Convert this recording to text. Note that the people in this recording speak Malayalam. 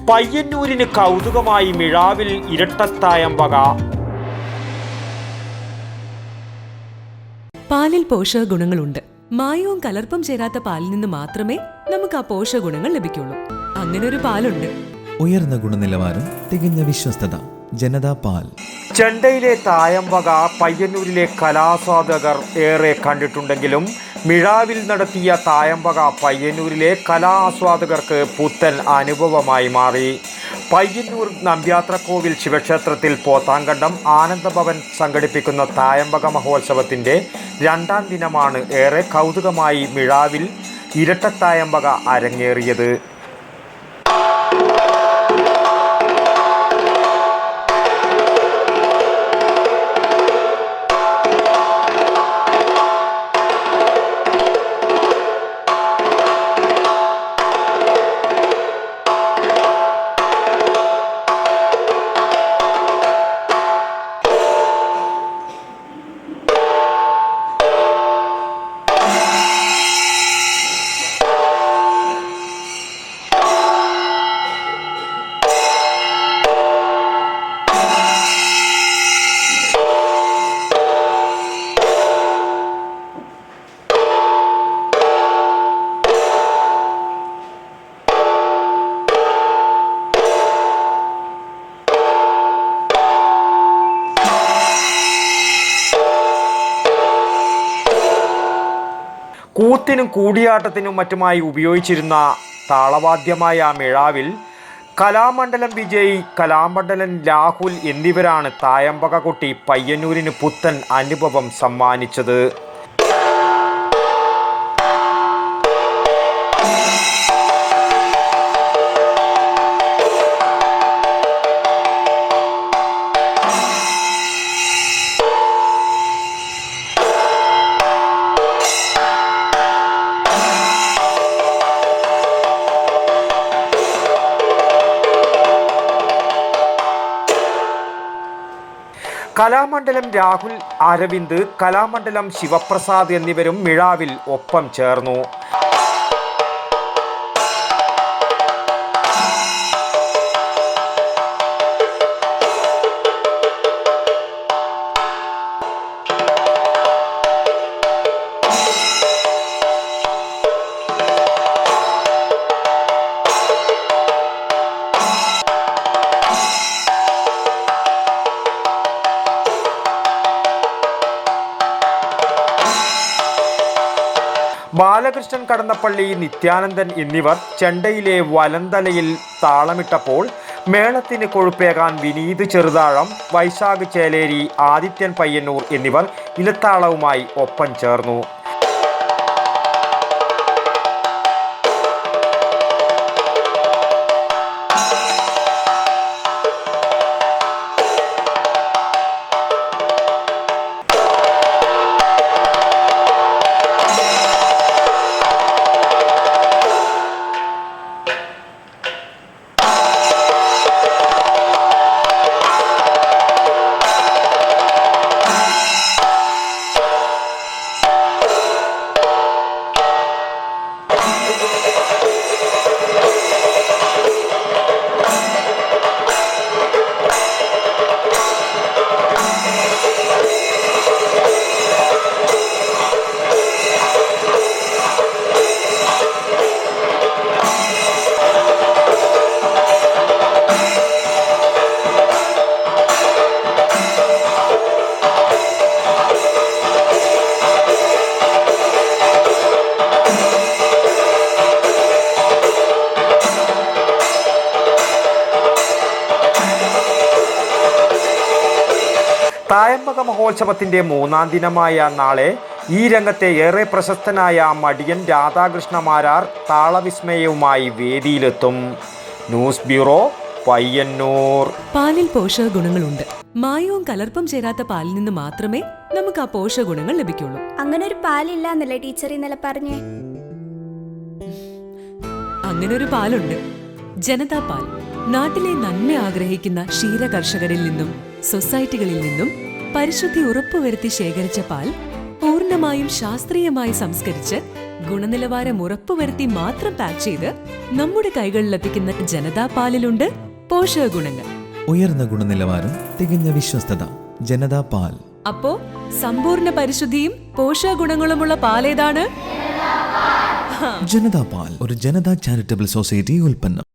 പയ്യന്നൂരിന് കൗതുകമായി മിഴാവിൽ ഇരട്ടത്തായമ്പക. പാലിൽ പോഷക ഗുണങ്ങളുണ്ട്. മായവും കലർപ്പും ചേരാത്ത പാലിൽ നിന്ന് മാത്രമേ നമുക്ക് ആ പോഷക ഗുണങ്ങൾ ലഭിക്കുള്ളൂ. അങ്ങനെ ഒരു പാലുണ്ട്. ഉയർന്ന ഗുണനിലവാരം, തികഞ്ഞ വിശ്വസ്തത. ജനതാ പാൽ. ചെണ്ടയിലെ തായമ്പക പയ്യന്നൂരിലെ കലാസ്വാദകർ ഏറെ കണ്ടിട്ടുണ്ടെങ്കിലും മിഴാവിൽ നടത്തിയ തായമ്പക പയ്യന്നൂരിലെ കലാസ്വാദകർക്ക് പുത്തൻ അനുഭവമായി മാറി. പയ്യന്നൂർ നമ്പ്യാത്രക്കോവിൽ ശിവക്ഷേത്രത്തിൽ പോത്താങ്കണ്ടം ആനന്ദഭവൻ സംഘടിപ്പിക്കുന്ന തായമ്പക മഹോത്സവത്തിൻ്റെ 2ാം ദിനമാണ് ഏറെ കൗതുകമായി മിഴാവിൽ ഇരട്ടത്തായമ്പക അരങ്ങേറിയത്. കൂത്തിനും കൂടിയാട്ടത്തിനും മറ്റുമായി ഉപയോഗിച്ചിരുന്ന താളവാദ്യമായ മിഴാവിൽ കലാമണ്ഡലം വിജയ്, കലാമണ്ഡലം രാഹുൽ എന്നിവരാണ് തായമ്പക കൊട്ടി പയ്യന്നൂരിന് പുത്തൻ അനുഭവം സമ്മാനിച്ചത്. കലാമണ്ഡലം രാഹുൽ, അരവിന്ദ്, കലാമണ്ഡലം ശിവപ്രസാദ് എന്നിവരും മിഴാവിൽ ഒപ്പം ചേർന്നു. ബാലകൃഷ്ണൻ കടന്നപ്പള്ളി, നിത്യാനന്ദൻ എന്നിവർ ചെണ്ടയിലെ വലന്തലയിൽ താളമിട്ടപ്പോൾ മേളത്തിന് കൊഴുപ്പേകാൻ വിനീത് ചെറുതാഴം, വൈശാഖ് ചേലേരി, ആദിത്യൻ പയ്യന്നൂർ എന്നിവർ ഇലത്താളവുമായി ഒപ്പം ചേർന്നു. തായമ്പക മഹോത്സവത്തിൻ്റെ 3ാം ദിനമായ നാളെ ഈ രംഗത്തെ ഏറെ പ്രശസ്തനായ മടിയൻ രാധാകൃഷ്ണ മാരാർ താളവിസ്മയവുമായി വേദിയിലെത്തും. News bureau, Payyanur. പാലിൽ പോഷക ഗുണങ്ങളുണ്ട്. മായവും കലർപ്പും ചേരാത്ത പാലിൽ നിന്ന് മാത്രമേ നമുക്ക് ആ പോഷക ഗുണങ്ങൾ ലഭിക്കുള്ളൂ. അങ്ങനെ ഒരു പാലില്ല എന്നല്ലേ ടീച്ചർ ഇന്നലെ പറഞ്ഞേ? അങ്ങനെ ഒരു പാലുണ്ട്. ജനതാ പാൽ. നാട്ടിലെ നന്മ ആഗ്രഹിക്കുന്ന ക്ഷീര കർഷകരിൽ നിന്നും സൊസൈറ്റികളിൽ നിന്നും പരിശുദ്ധി ഉറപ്പുവരുത്തി ശേഖരിച്ച പാൽ പൂർണ്ണമായും ശാസ്ത്രീയമായി സംസ്കരിച്ച് ഗുണനിലവാരം ഉറപ്പുവരുത്തി മാത്രം പാക്ക് ചെയ്ത് നമ്മുടെ കൈകളിലെത്തിക്കുന്ന ജനതാ പാലിലുണ്ട് പോഷക ഗുണങ്ങൾ. ഉയർന്ന ഗുണനിലവാരം, തികഞ്ഞ വിശ്വസ്തത. ജനതാ പാൽ. അപ്പോ സമ്പൂർണ്ണ പരിശുദ്ധിയും പോഷക ഗുണങ്ങളുമുള്ള പാലേതാണ്? ജനതാ പാൽ ഒരു ജനതാ ചാരിറ്റബിൾ സൊസൈറ്റി ഉൽപ്പന്നം.